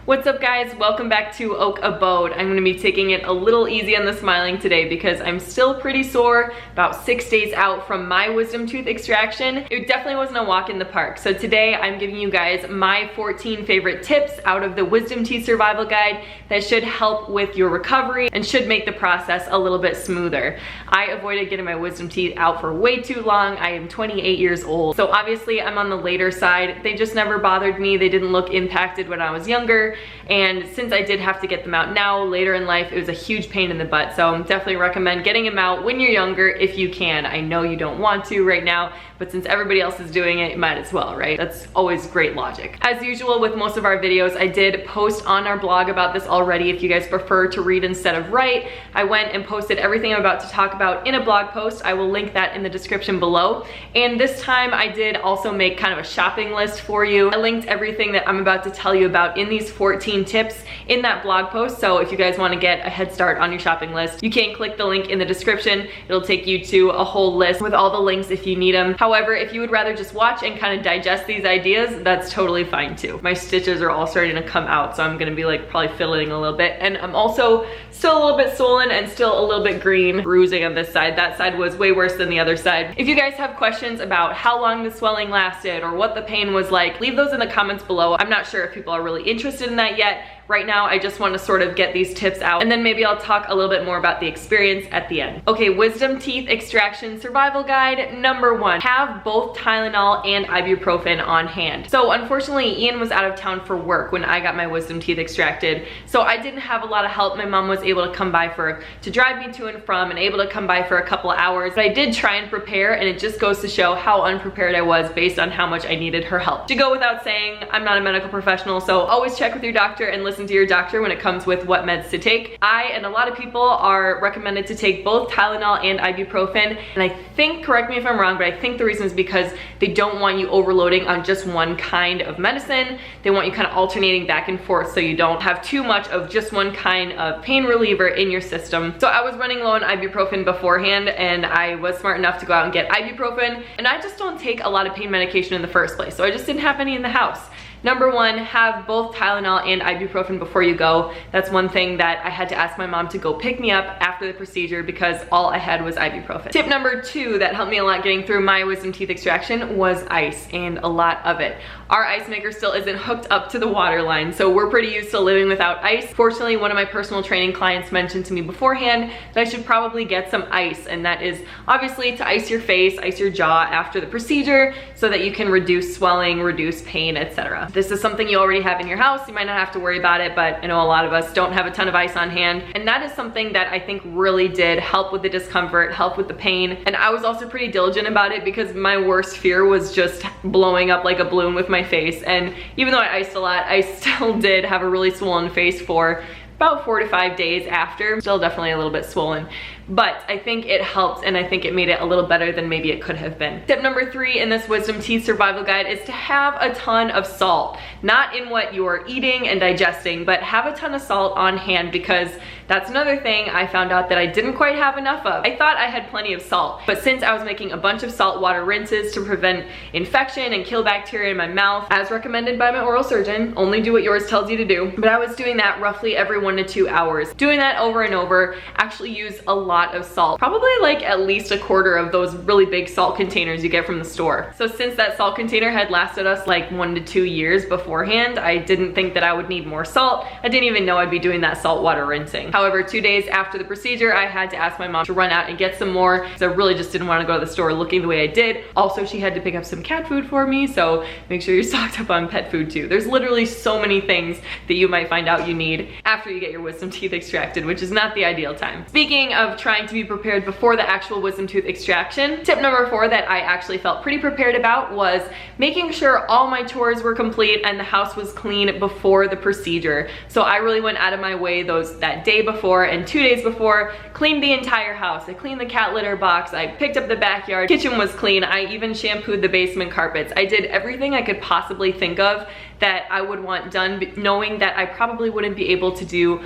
What's up guys, welcome back to Oak Abode. I'm gonna be taking it a little easy on the smiling today because I'm still pretty sore, about 6 days out from my wisdom tooth extraction. It definitely wasn't a walk in the park. So today I'm giving you guys my 14 favorite tips out of the wisdom teeth survival guide that should help with your recovery and should make the process a little bit smoother. I avoided getting my wisdom teeth out for way too long. I am 28 years old. So obviously I'm on the later side. They just never bothered me. They didn't look impacted when I was younger. And since I did have to get them out now, later in life, it was a huge pain in the butt. So definitely recommend getting them out when you're younger if you can. I know you don't want to right now, but since everybody else is doing it, you might as well, right? That's always great logic. As usual with most of our videos, I did post on our blog about this already. If you guys prefer to read instead of write, I went and posted everything I'm about to talk about in a blog post. I will link that in the description below. And this time I did also make kind of a shopping list for you. I linked everything that I'm about to tell you about in these 14 tips in that blog post. So if you guys want to get a head start on your shopping list, you can click the link in the description. It'll take you to a whole list with all the links if you need them. However, if you would rather just watch and kind of digest these ideas, that's totally fine too. My stitches are all starting to come out, so I'm gonna be like probably fiddling a little bit. And I'm also still a little bit swollen and still a little bit green, bruising on this side. That side was way worse than the other side. If you guys have questions about how long the swelling lasted or what the pain was like, leave those in the comments below. I'm not sure if people are really interested in that yet. Right now, I just want to sort of get these tips out, and then maybe I'll talk a little bit more about the experience at the end. Okay, wisdom teeth extraction survival guide number 1. Have both Tylenol and ibuprofen on hand. So unfortunately, Ian was out of town for work when I got my wisdom teeth extracted, so I didn't have a lot of help. My mom was able to come by to drive me to and from, and able to come by for a couple of hours. But I did try and prepare, and it just goes to show how unprepared I was based on how much I needed her help. To go without saying, I'm not a medical professional, so always check with your doctor and listen to your doctor when it comes with what meds to take. I and a lot of people are recommended to take both Tylenol and ibuprofen, and I think, correct me if I'm wrong, but I think the reason is because they don't want you overloading on just one kind of medicine. They want you kind of alternating back and forth so you don't have too much of just one kind of pain reliever in your system. So I was running low on ibuprofen beforehand, and I was smart enough to go out and get ibuprofen, and I just don't take a lot of pain medication in the first place, so I just didn't have any in the house. Number 1, have both Tylenol and ibuprofen before you go. That's one thing that I had to ask my mom to go pick me up after the procedure because all I had was ibuprofen. Tip number 2 that helped me a lot getting through my wisdom teeth extraction was ice, and a lot of it. Our ice maker still isn't hooked up to the water line, so we're pretty used to living without ice. Fortunately, one of my personal training clients mentioned to me beforehand that I should probably get some ice, and that is obviously to ice your face, ice your jaw after the procedure so that you can reduce swelling, reduce pain, etc. This is something you already have in your house. You might not have to worry about it, but I know a lot of us don't have a ton of ice on hand. And that is something that I think really did help with the discomfort, help with the pain. And I was also pretty diligent about it because my worst fear was just blowing up like a balloon with my face. And even though I iced a lot, I still did have a really swollen face for about 4 to 5 days after. Still definitely a little bit swollen, but I think it helped, and I think it made it a little better than maybe it could have been. Tip number 3 in this wisdom teeth survival guide is to have a ton of salt. Not in what you're eating and digesting, but have a ton of salt on hand, because that's another thing I found out that I didn't quite have enough of. I thought I had plenty of salt, but since I was making a bunch of salt water rinses to prevent infection and kill bacteria in my mouth, as recommended by my oral surgeon, only do what yours tells you to do, but I was doing that roughly every 1 to 2 hours. Doing that over and over, actually use a lot of salt. Probably like at least a quarter of those really big salt containers you get from the store. So since that salt container had lasted us like 1 to 2 years beforehand, I didn't think that I would need more salt. I didn't even know I'd be doing that salt water rinsing. However, 2 days after the procedure, I had to ask my mom to run out and get some more because I really just didn't want to go to the store looking the way I did. Also, she had to pick up some cat food for me, so make sure you're stocked up on pet food too. There's literally so many things that you might find out you need after you get your wisdom teeth extracted, which is not the ideal time. Speaking of trying to be prepared before the actual wisdom tooth extraction, tip number 4 that I actually felt pretty prepared about was making sure all my chores were complete and the house was clean before the procedure. So I really went out of my way that day before and 2 days before, cleaned the entire house. I cleaned the cat litter box, I picked up the backyard, kitchen was clean, I even shampooed the basement carpets. I did everything I could possibly think of that I would want done, knowing that I probably wouldn't be able to do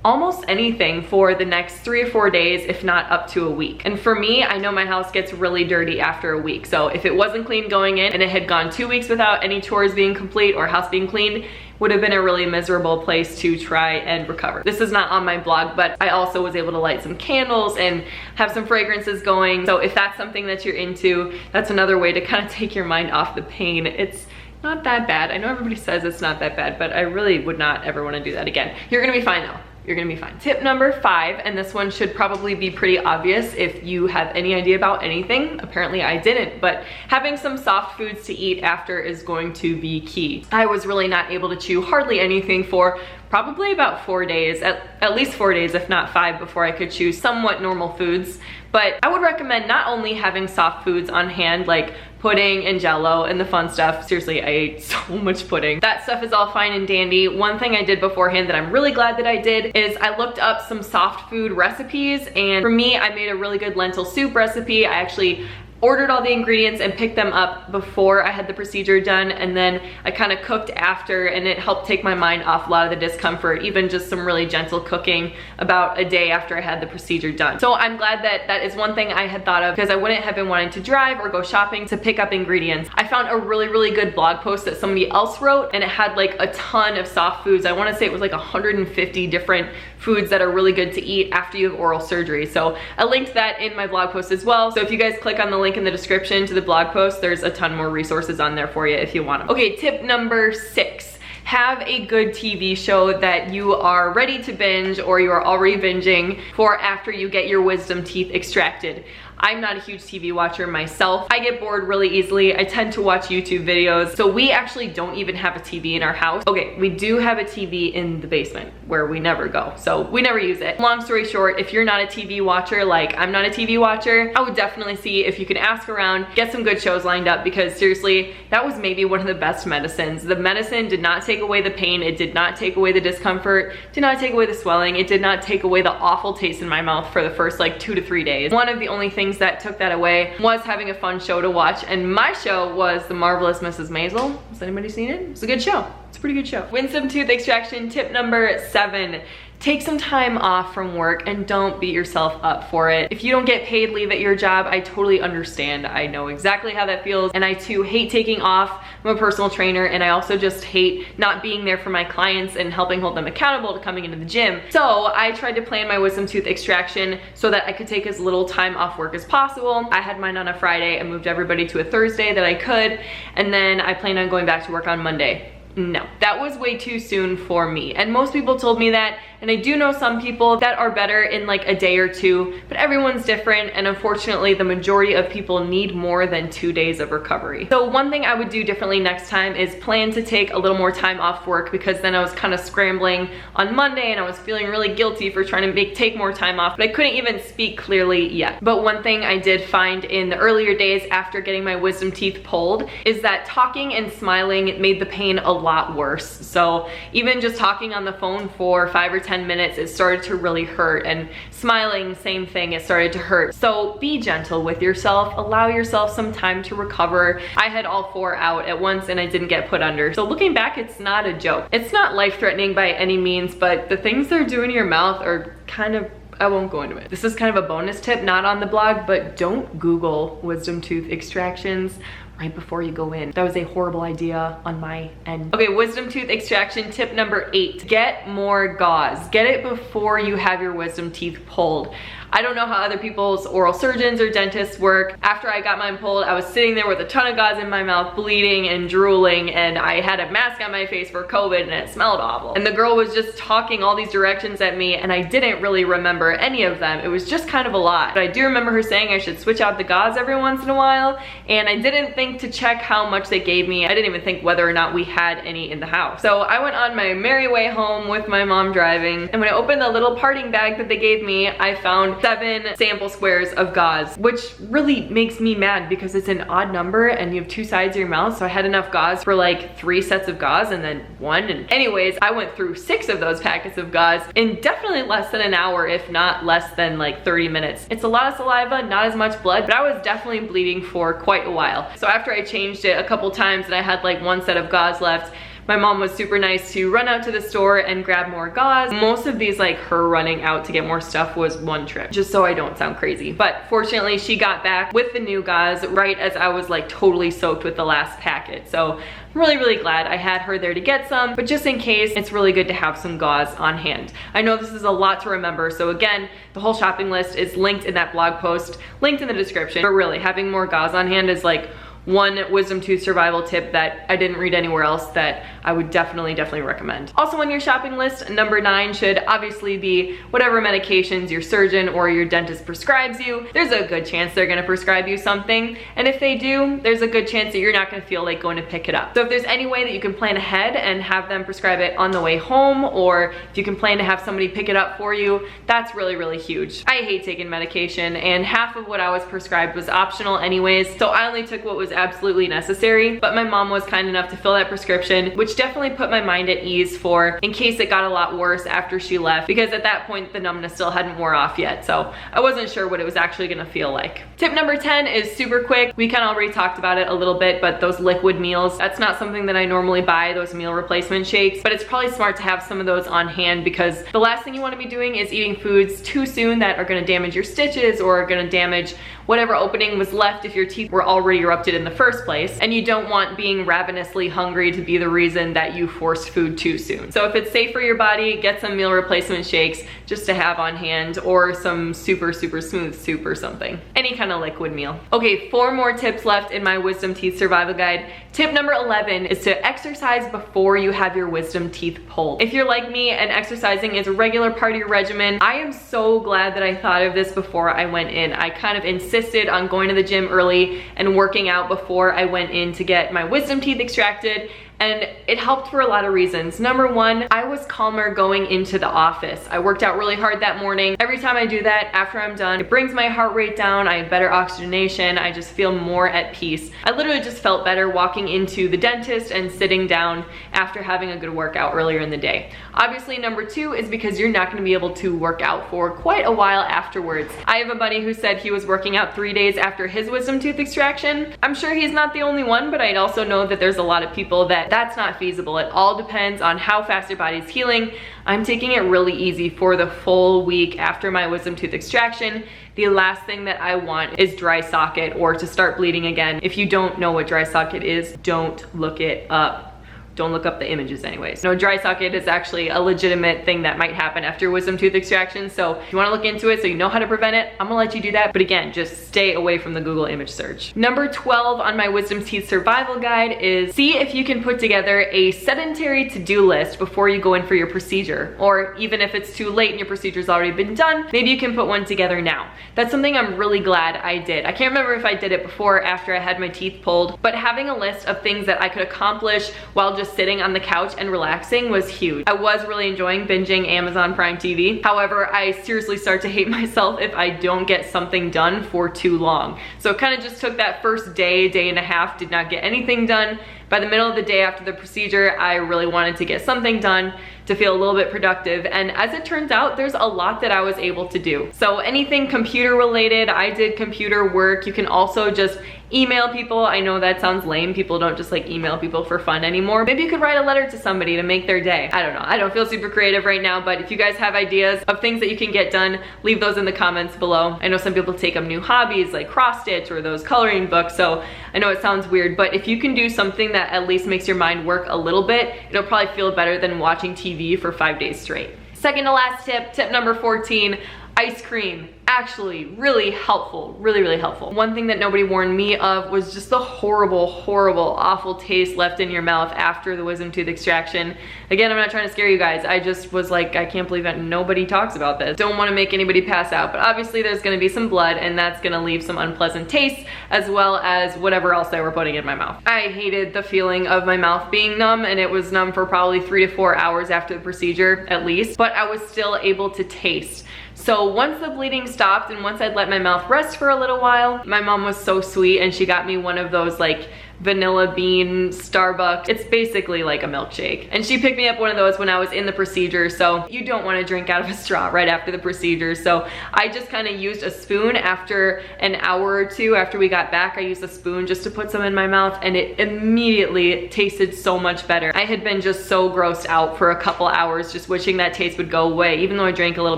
almost anything for the next 3 or 4 days, if not up to a week. And for me, I know my house gets really dirty after a week. So if it wasn't clean going in and it had gone 2 weeks without any chores being complete or house being cleaned, would have been a really miserable place to try and recover. This is not on my blog, but I also was able to light some candles and have some fragrances going. So if that's something that you're into, that's another way to kind of take your mind off the pain. It's not that bad. I know everybody says it's not that bad, but I really would not ever want to do that again. You're gonna be fine though. You're gonna be fine. Tip number 5, and this one should probably be pretty obvious if you have any idea about anything. Apparently I didn't, but having some soft foods to eat after is going to be key. I was really not able to chew hardly anything for probably about 4 days, at least 4 days, if not 5, before I could chew somewhat normal foods. But I would recommend not only having soft foods on hand, like pudding and jello and the fun stuff. Seriously, I ate so much pudding. That stuff is all fine and dandy. One thing I did beforehand that I'm really glad that I did is I looked up some soft food recipes, and for me, I made a really good lentil soup recipe. I actually ordered all the ingredients and picked them up before I had the procedure done, and then I kind of cooked after, and it helped take my mind off a lot of the discomfort, even just some really gentle cooking about a day after I had the procedure done. So I'm glad that that is one thing I had thought of, because I wouldn't have been wanting to drive or go shopping to pick up ingredients. I found a really good blog post that somebody else wrote, and it had like a ton of soft foods. I want to say it was like 150 different foods that are really good to eat after you have oral surgery. So I linked that in my blog post as well. So if you guys click on the link in the description to the blog post, there's a ton more resources on there for you if you want them. Okay, tip number 6. Have a good TV show that you are ready to binge, or you are already binging for after you get your wisdom teeth extracted. I'm not a huge TV watcher myself. I get bored really easily. I tend to watch YouTube videos. So we actually don't even have a TV in our house. Okay, we do have a TV in the basement where we never go. So we never use it. Long story short, if you're not a TV watcher, like I'm not a TV watcher, I would definitely see if you can ask around, get some good shows lined up, because seriously, that was maybe one of the best medicines. The medicine did not take away the pain. It did not take away the discomfort, did not take away the swelling. It did not take away the awful taste in my mouth for the first like 2 to 3 days. One of the only things that took that away was having a fun show to watch, and my show was The Marvelous Mrs. Maisel. Has anybody seen it? It's a good show. It's a pretty good show. Wisdom tooth extraction tip number 7. Take some time off from work and don't beat yourself up for it. If you don't get paid leave at your job, I totally understand. I know exactly how that feels, and I too hate taking off. I'm a personal trainer, and I also just hate not being there for my clients and helping hold them accountable to coming into the gym. So I tried to plan my wisdom tooth extraction so that I could take as little time off work as possible. I had mine on a Friday. I moved everybody to a Thursday that I could, and then I planned on going back to work on Monday. No, that was way too soon for me. And most people told me that, and I do know some people that are better in like a day or 2, but everyone's different, and unfortunately the majority of people need more than 2 days of recovery. So one thing I would do differently next time is plan to take a little more time off work, because then I was kind of scrambling on Monday and I was feeling really guilty for trying to take more time off, but I couldn't even speak clearly yet. But one thing I did find in the earlier days after getting my wisdom teeth pulled is that talking and smiling made the pain a lot worse. So even just talking on the phone for 5 or 10 minutes, it started to really hurt, and smiling, same thing, it started to hurt. So be gentle with yourself, allow yourself some time to recover. I had all 4 out at once and I didn't get put under. So looking back, it's not a joke. It's not life-threatening by any means, but the things they're doing to your mouth are kind of, I won't go into it. This is kind of a bonus tip, not on the blog, but don't Google wisdom tooth extractions right before you go in. That was a horrible idea on my end. Okay, wisdom tooth extraction tip number 8. Get more gauze. Get it before you have your wisdom teeth pulled. I don't know how other people's oral surgeons or dentists work. After I got mine pulled, I was sitting there with a ton of gauze in my mouth, bleeding and drooling, and I had a mask on my face for COVID, and it smelled awful. And the girl was just talking all these directions at me, and I didn't really remember any of them. It was just kind of a lot. But I do remember her saying I should switch out the gauze every once in a while, and I didn't think to check how much they gave me. I didn't even think whether or not we had any in the house. So I went on my merry way home with my mom driving, and when I opened the little parting bag that they gave me, I found 7 sample squares of gauze, which really makes me mad because it's an odd number and you have 2 sides of your mouth. So I had enough gauze for like 3 sets of gauze and then 1. And anyways, I went through 6 of those packets of gauze in definitely less than an hour, if not less than like 30 minutes. It's a lot of saliva, not as much blood, but I was definitely bleeding for quite a while. So after I changed it a couple times and I had like 1 set of gauze left, My mom was super nice to run out to the store and grab more gauze. Most of these, like her running out to get more stuff, was one trip, just so I don't sound crazy. But fortunately she got back with the new gauze right as I was like totally soaked with the last packet. So I'm really glad I had her there to get some, but just in case, it's really good to have some gauze on hand. I know this is a lot to remember, so again, the whole shopping list is linked in that blog post, linked in the description, but really having more gauze on hand is like one wisdom tooth survival tip that I didn't read anywhere else that I would definitely recommend. Also on your shopping list, number 9 should obviously be whatever medications your surgeon or your dentist prescribes you. There's a good chance they're gonna prescribe you something, and if they do, there's a good chance that you're not gonna feel like going to pick it up. So if there's any way that you can plan ahead and have them prescribe it on the way home, or if you can plan to have somebody pick it up for you, that's really huge. I hate taking medication, and half of what I was prescribed was optional anyways, so I only took what was absolutely necessary, but my mom was kind enough to fill that prescription, which definitely put my mind at ease for in case it got a lot worse after she left, because at that point the numbness still hadn't wore off yet, so I wasn't sure what it was actually gonna feel like. Tip number 10 is super quick. We kind of already talked about it a little bit, but those liquid meals, that's not something that I normally buy, those meal replacement shakes, but it's probably smart to have some of those on hand, because the last thing you want to be doing is eating foods too soon that are going to damage your stitches or are going to damage whatever opening was left if your teeth were already erupted in the first place, and you don't want being ravenously hungry to be the reason that you forced food too soon. So if it's safe for your body, get some meal replacement shakes just to have on hand, or some super smooth soup or something. Any kind of liquid meal. Okay, 4 more tips left in my wisdom teeth survival guide. Tip number 11 is to exercise before you have your wisdom teeth pulled. If you're like me and exercising is a regular part of your regimen, I am so glad that I thought of this before I went in. I kind of insisted on going to the gym early and working out before I went in to get my wisdom teeth extracted, and it helped for a lot of reasons. Number 1, I was calmer going into the office. I worked out really hard that morning. Every time I do that, after I'm done, it brings my heart rate down, I have better oxygenation, I just feel more at peace. I literally just felt better walking into the dentist and sitting down after having a good workout earlier in the day. Obviously, number 2 is because you're not gonna be able to work out for quite a while afterwards. I have a buddy who said he was working out 3 days after his wisdom tooth extraction. I'm sure he's not the only one, but I also know that there's a lot of people that's not feasible. It all depends on how fast your body's healing. I'm taking it really easy for the full week after my wisdom tooth extraction. The last thing that I want is dry socket or to start bleeding again. If you don't know what dry socket is, don't look it up. Don't look up the images anyways. No, dry socket is actually a legitimate thing that might happen after wisdom tooth extraction. So if you wanna look into it so you know how to prevent it, I'm gonna let you do that. But again, just stay away from the Google image search. Number 12 on my wisdom teeth survival guide is see if you can put together a sedentary to-do list before you go in for your procedure. Or even if it's too late and your procedure's already been done, maybe you can put one together now. That's something I'm really glad I did. I can't remember if I did it before or after I had my teeth pulled, but having a list of things that I could accomplish while just sitting on the couch and relaxing was huge. I was really enjoying binging Amazon Prime TV. However, I seriously start to hate myself if I don't get something done for too long. So it kind of just took that first day and a half, did not get anything done. By the middle of the day after the procedure, I really wanted to get something done to feel a little bit productive. And as it turns out, there's a lot that I was able to do. So anything computer related, I did computer work. You can also just email people. I know that sounds lame. People don't just like email people for fun anymore. Maybe you could write a letter to somebody to make their day. I don't know. I don't feel super creative right now, but if you guys have ideas of things that you can get done, leave those in the comments below. I know some people take up new hobbies like cross stitch or those coloring books. So I know it sounds weird, but if you can do something that at least makes your mind work a little bit, it'll probably feel better than watching TV for 5 days straight. Second to last tip, tip number 14, ice cream. Actually really helpful, really helpful. One thing that nobody warned me of was just the horrible, awful taste left in your mouth after the wisdom tooth extraction. Again, I'm not trying to scare you guys. I just was like, I can't believe that nobody talks about this. Don't want to make anybody pass out, but obviously there's going to be some blood and that's going to leave some unpleasant taste as well as whatever else they were putting in my mouth. I hated the feeling of my mouth being numb, and it was numb for probably 3 to 4 hours after the procedure at least, but I was still able to taste. So once the bleeding stopped and once I'd let my mouth rest for a little while, my mom was so sweet and she got me one of those like vanilla bean Starbucks. It's basically like a milkshake. And she picked me up one of those when I was in the procedure, so you don't want to drink out of a straw right after the procedure. So I just kind of used a spoon after an hour or two after we got back. I used a spoon just to put some in my mouth, and it immediately tasted so much better. I had been just so grossed out for a couple hours, just wishing that taste would go away. Even though I drank a little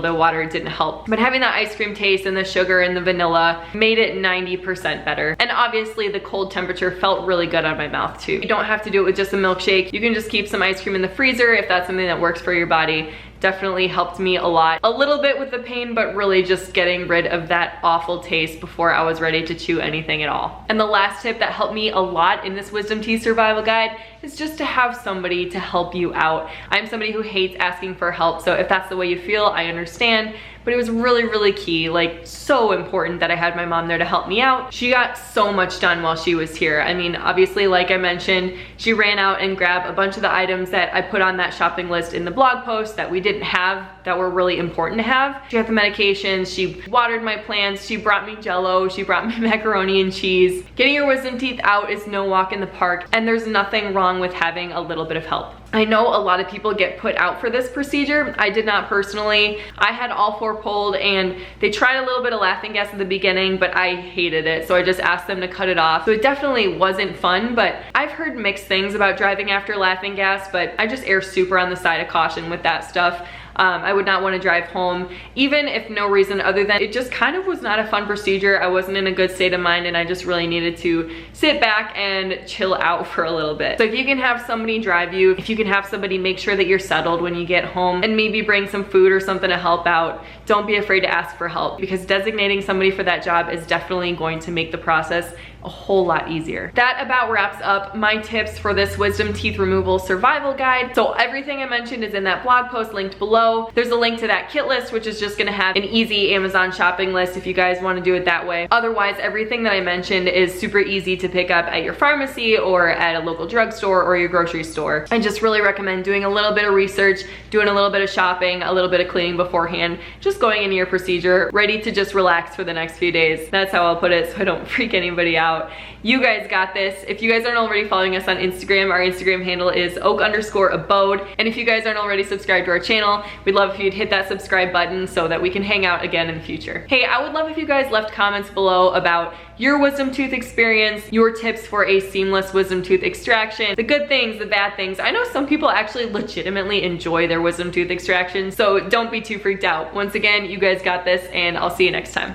bit of water, it didn't help. But having that ice cream taste and the sugar and the vanilla made it 90% better. And obviously the cold temperature felt really good on my mouth too. You don't have to do it with just a milkshake. You can just keep some ice cream in the freezer if that's something that works for your body. Definitely helped me a lot. A little bit with the pain, but really just getting rid of that awful taste before I was ready to chew anything at all. And the last tip that helped me a lot in this wisdom teeth survival guide is just to have somebody to help you out. I'm somebody who hates asking for help, so if that's the way you feel, I understand. But it was really, really key, like so important that I had my mom there to help me out. She got so much done while she was here. I mean, obviously, like I mentioned, she ran out and grabbed a bunch of the items that I put on that shopping list in the blog post that we didn't have, that were really important to have. She had the medications, she watered my plants, she brought me Jell-O, she brought me macaroni and cheese. Getting your wisdom teeth out is no walk in the park, and there's nothing wrong with having a little bit of help. I know a lot of people get put out for this procedure. I did not personally. I had all 4 pulled, and they tried a little bit of laughing gas at the beginning, but I hated it, so I just asked them to cut it off. So it definitely wasn't fun, but I've heard mixed things about driving after laughing gas, but I just err super on the side of caution with that stuff. I would not want to drive home, even if no reason other than it just kind of was not a fun procedure. I wasn't in a good state of mind, and I just really needed to sit back and chill out for a little bit. So if you can have somebody drive you, if you can have somebody make sure that you're settled when you get home, and maybe bring some food or something to help out, don't be afraid to ask for help, because designating somebody for that job is definitely going to make the process a whole lot easier. That about wraps up my tips for this wisdom teeth removal survival guide. So everything I mentioned is in that blog post linked below. There's a link to that kit list, which is just gonna have an easy Amazon shopping list if you guys wanna do it that way. Otherwise, everything that I mentioned is super easy to pick up at your pharmacy or at a local drugstore or your grocery store. I just really recommend doing a little bit of research, doing a little bit of shopping, a little bit of cleaning beforehand, just going into your procedure, ready to just relax for the next few days. That's how I'll put it, so I don't freak anybody out. You guys got this. If you guys aren't already following us on Instagram, our Instagram handle is oak_abode. And if you guys aren't already subscribed to our channel, we'd love if you'd hit that subscribe button so that we can hang out again in the future. Hey, I would love if you guys left comments below about your wisdom tooth experience, your tips for a seamless wisdom tooth extraction, the good things, the bad things. I know some people actually legitimately enjoy their wisdom tooth extraction, so don't be too freaked out. Once again, you guys got this, and I'll see you next time.